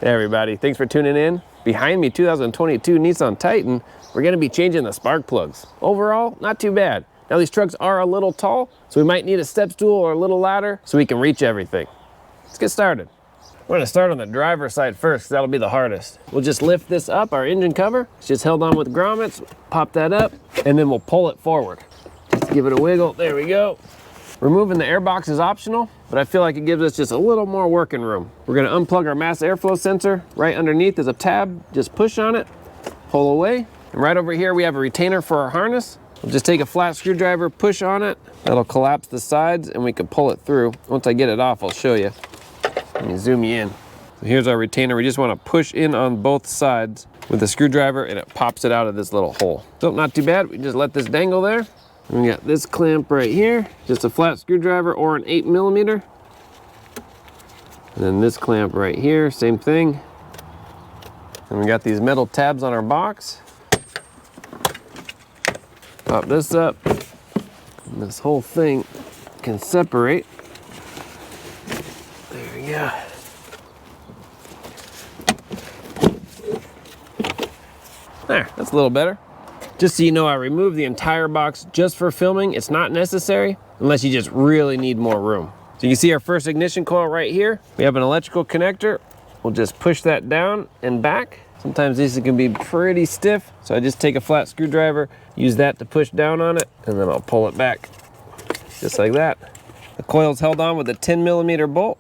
Hey everybody, thanks for tuning in. Behind me, 2022 Nissan Titan, we're gonna be changing the spark plugs. Overall, not too bad. Now these trucks are a little tall, so we might need a step stool or a little ladder so we can reach everything. Let's get started. We're gonna start on the driver's side first, 'cause that'll be the hardest. We'll just lift this up, our engine cover. It's just held on with grommets, pop that up, and then we'll pull it forward. Just give it a wiggle, there we go. Removing the airbox is optional, but I feel like it gives us just a little more working room. We're gonna unplug our mass airflow sensor. Right underneath is a tab, just push on it, pull away. And right over here we have a retainer for our harness. We'll just take a flat screwdriver, push on it. That'll collapse the sides and we can pull it through. Once I get it off, I'll show you. Let me zoom you in. So here's our retainer. We just wanna push in on both sides with the screwdriver and it pops it out of this little hole. So not too bad, we just let this dangle there. And we got this clamp right here, just a flat screwdriver or an 8mm. And then this clamp right here, same thing. And we got these metal tabs on our box. Pop this up. And this whole thing can separate. There we go. There, that's a little better. Just so you know, I removed the entire box just for filming. It's not necessary unless you just really need more room. So you can see our first ignition coil right here. We have an electrical connector. We'll just push that down and back. Sometimes these can be pretty stiff, so I just take a flat screwdriver, use that to push down on it, and then I'll pull it back, just like that. The coil's held on with a 10mm bolt.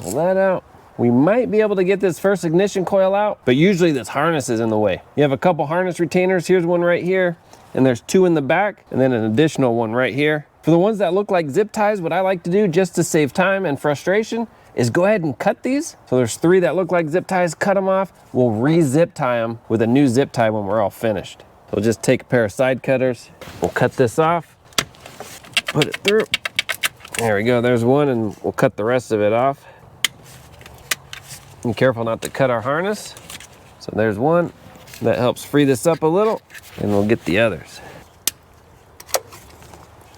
Pull that out. We might be able to get this first ignition coil out, but usually this harness is in the way. You have a couple harness retainers. Here's one right here, and there's two in the back, and then an additional one right here. For the ones that look like zip ties, what I like to do just to save time and frustration is go ahead and cut these. So there's three that look like zip ties, cut them off. We'll re-zip tie them with a new zip tie when we're all finished. So we'll just take a pair of side cutters. We'll cut this off, put it through. There we go, there's one, and we'll cut the rest of it off. Be careful not to cut our harness. So there's one. That helps free this up a little, and we'll get the others.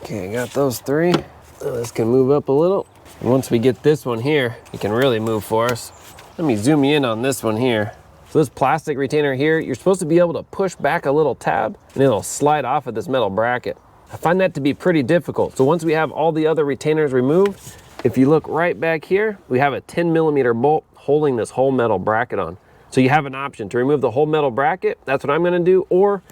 Okay, I got those three. This can move up a little. And once we get this one here, it can really move for us. Let me zoom you in on this one here. So this plastic retainer here, you're supposed to be able to push back a little tab, and it'll slide off of this metal bracket. I find that to be pretty difficult. So once we have all the other retainers removed, if you look right back here, we have a 10mm bolt holding this whole metal bracket on. So you have an option to remove the whole metal bracket. That's what I'm gonna do, or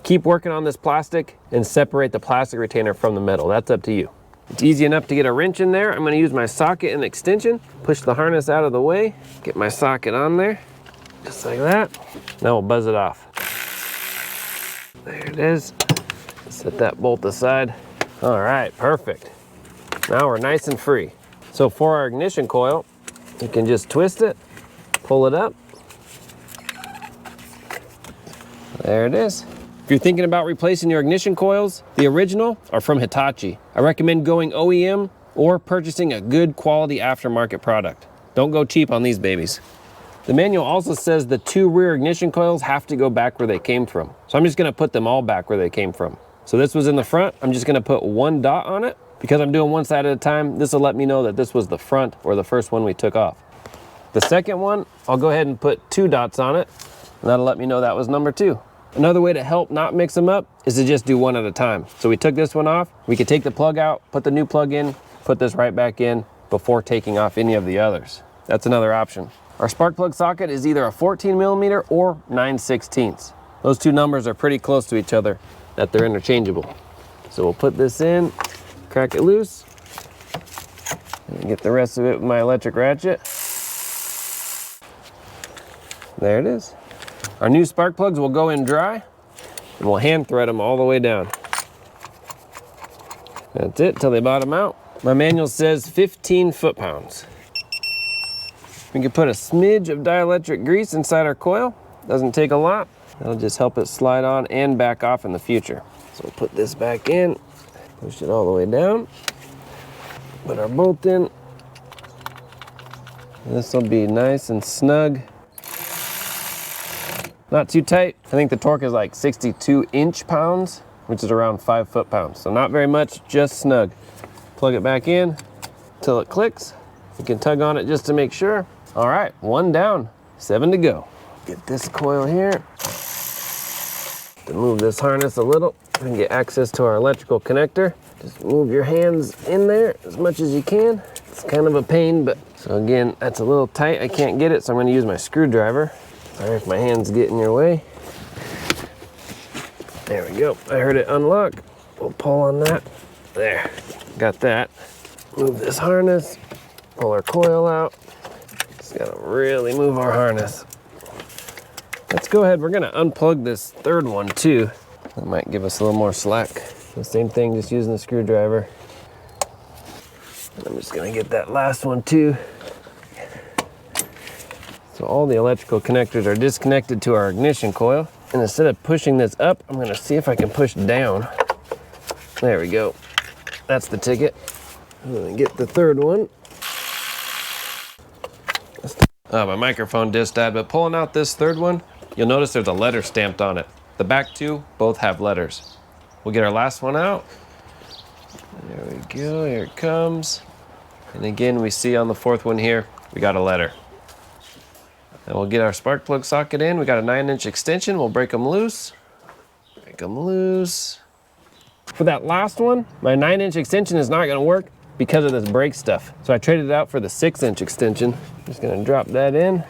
keep working on this plastic and separate the plastic retainer from the metal. That's up to you. It's easy enough to get a wrench in there. I'm gonna use my socket and extension, push the harness out of the way, get my socket on there, just like that. Now we'll buzz it off. There it is. Set that bolt aside. All right, perfect. Now we're nice and free. So for our ignition coil, you can just twist it, pull it up. There it is. If you're thinking about replacing your ignition coils, the original are from Hitachi. I recommend going OEM or purchasing a good quality aftermarket product. Don't go cheap on these babies. The manual also says the two rear ignition coils have to go back where they came from. So I'm just gonna put them all back where they came from. So this was in the front. I'm just gonna put one dot on it. Because I'm doing one side at a time, this will let me know that this was the front or the first one we took off. The second one, I'll go ahead and put two dots on it, and that'll let me know that was number 2. Another way to help not mix them up is to just do one at a time. So we took this one off, we could take the plug out, put the new plug in, put this right back in before taking off any of the others. That's another option. Our spark plug socket is either a 14mm or 9/16. Those two numbers are pretty close to each other, that they're interchangeable. So we'll put this in, crack it loose, and get the rest of it with my electric ratchet. There it is. Our new spark plugs will go in dry, and we'll hand thread them all the way down. That's it till they bottom out. My manual says 15 foot-pounds. We can put a smidge of dielectric grease inside our coil. Doesn't take a lot. That'll just help it slide on and back off in the future. So we'll put this back in. Push it all the way down. Put our bolt in. This will be nice and snug. Not too tight. I think the torque is like 62 inch-pounds, which is around 5 foot-pounds. So not very much, just snug. Plug it back in till it clicks. You can tug on it just to make sure. All right, 1 down, 7 to go. Get this coil here. To move this harness a little and get access to our electrical connector. Just move your hands in there as much as you can. It's kind of a pain, but so again, that's a little tight. I can't get it, so I'm gonna use my screwdriver. Sorry if my hands get in your way. There we go. I heard it unlock. We'll pull on that. There, got that. Move this harness, pull our coil out. Just gotta really move our harness. Let's go ahead, we're gonna unplug this third one too. That might give us a little more slack. The same thing, just using the screwdriver. And I'm just gonna get that last one too. So all the electrical connectors are disconnected to our ignition coil. And instead of pushing this up, I'm gonna see if I can push down. There we go. That's the ticket. I'm gonna get the third one. My microphone just died, but pulling out this third one, you'll notice there's a letter stamped on it. The back two both have letters. We'll get our last one out. There we go, here it comes. And again, we see on the fourth one here, we got a letter. And we'll get our spark plug socket in. We got a 9-inch extension. We'll break them loose. Break them loose. For that last one, my 9-inch extension is not gonna work because of this brake stuff. So I traded it out for the 6-inch extension. Just gonna drop that in.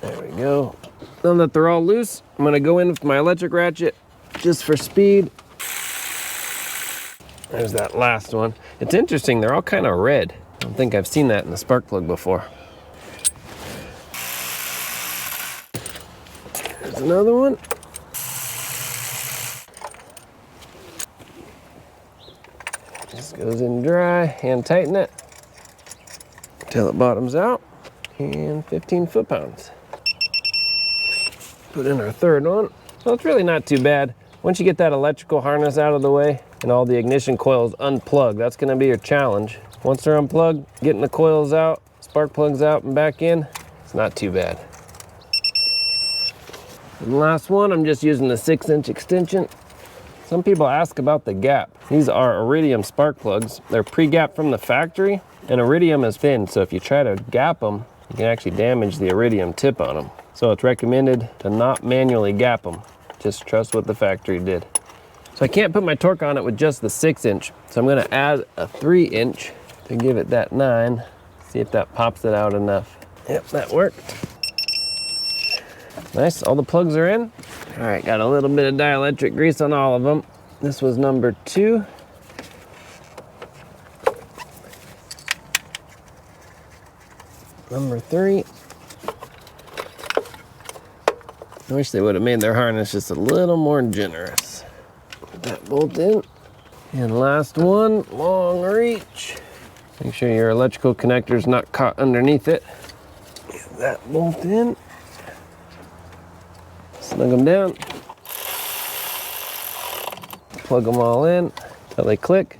There we go. Now that they're all loose, I'm gonna go in with my electric ratchet just for speed. There's that last one. It's interesting, they're all kind of red. I don't think I've seen that in the spark plug before. There's another one. Just goes in dry, hand tighten it until it bottoms out, and 15 foot-pounds. Put in our third one. Well, it's really not too bad. Once you get that electrical harness out of the way and all the ignition coils unplugged, that's gonna be your challenge. Once they're unplugged, getting the coils out, spark plugs out and back in, it's not too bad. And the last one, I'm just using the 6-inch extension. Some people ask about the gap. These are iridium spark plugs. They're pre-gapped from the factory, and iridium is thin, so if you try to gap them, you can actually damage the iridium tip on them. So it's recommended to not manually gap them. Just trust what the factory did. So I can't put my torque on it with just the 6-inch, so I'm gonna add a 3-inch to give it that 9. See if that pops it out enough. Yep, that worked. Nice, all the plugs are in. All right, got a little bit of dielectric grease on all of them. This was number 2. Number 3. I wish they would have made their harness just a little more generous. Put that bolt in. And last one, long reach. Make sure your electrical connector's not caught underneath it. Get that bolt in. Snug them down. Plug them all in until they click.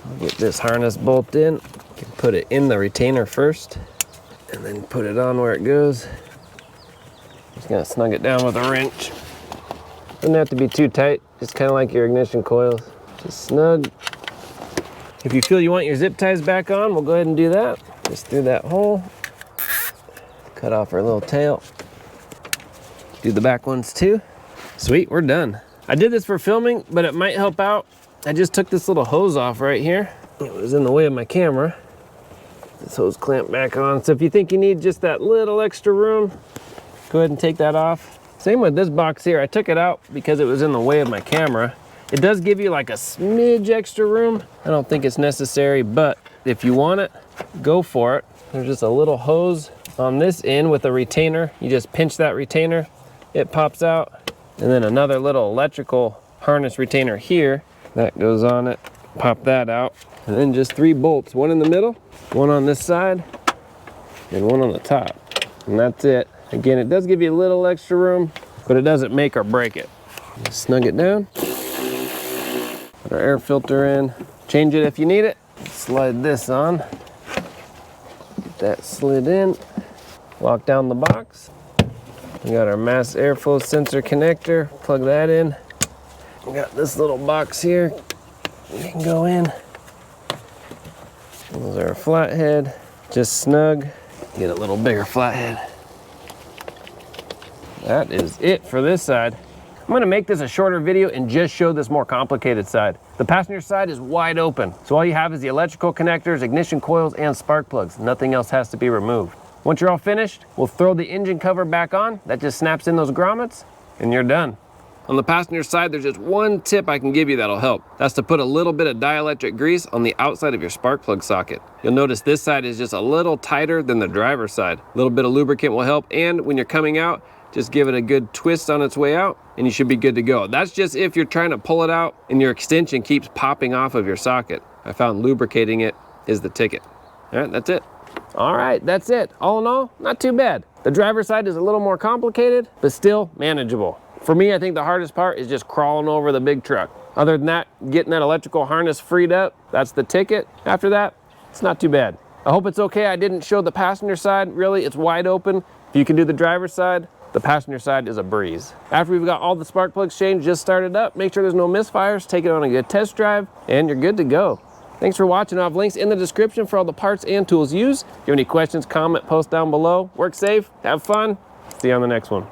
I'll get this harness bolt in. You can put it in the retainer first and then put it on where it goes. Just gonna snug it down with a wrench. Doesn't have to be too tight, just kind of like your ignition coils. Just snug. If you feel you want your zip ties back on, we'll go ahead and do that. Just through that hole. Cut off our little tail. Do the back ones too. Sweet, we're done. I did this for filming, but it might help out. I just took this little hose off right here. It was in the way of my camera. This hose clamped back on. So if you think you need just that little extra room, go ahead and take that off. Same with this box here. I took it out because it was in the way of my camera. It does give you like a smidge extra room. I don't think it's necessary, but if you want it, go for it. There's just a little hose on this end with a retainer. You just pinch that retainer, it pops out. And then another little electrical harness retainer here. That goes on it, pop that out. And then just 3 bolts, one in the middle, one on this side, and one on the top. And that's it. Again, it does give you a little extra room, but it doesn't make or break it. Just snug it down. Put our air filter in. Change it if you need it. Slide this on. Get that slid in. Lock down the box. We got our mass airflow sensor connector. Plug that in. We got this little box here. You can go in. Those are a flathead, just snug. Get a little bigger flathead. That is it for this side. I'm gonna make this a shorter video and just show this more complicated side. The passenger side is wide open, so all you have is the electrical connectors, ignition coils, and spark plugs. Nothing else has to be removed. Once you're all finished, we'll throw the engine cover back on. That just snaps in those grommets, and you're done. On the passenger side, there's just one tip I can give you that'll help. That's to put a little bit of dielectric grease on the outside of your spark plug socket. You'll notice this side is just a little tighter than the driver's side. A little bit of lubricant will help, and when you're coming out, just give it a good twist on its way out, and you should be good to go. That's just if you're trying to pull it out and your extension keeps popping off of your socket. I found lubricating it is the ticket. All right, that's it. All right, that's it. All in all, not too bad. The driver's side is a little more complicated, but still manageable. For me, I think the hardest part is just crawling over the big truck. Other than that, getting that electrical harness freed up, that's the ticket. After that, it's not too bad. I hope it's okay I didn't show the passenger side. Really, it's wide open. If you can do the driver's side, the passenger side is a breeze. After we've got all the spark plugs changed, just started up, make sure there's no misfires, take it on a good test drive, and you're good to go. Thanks for watching. I'll have links in the description for all the parts and tools used. If you have any questions, comment, post down below. Work safe, have fun. See you on the next one.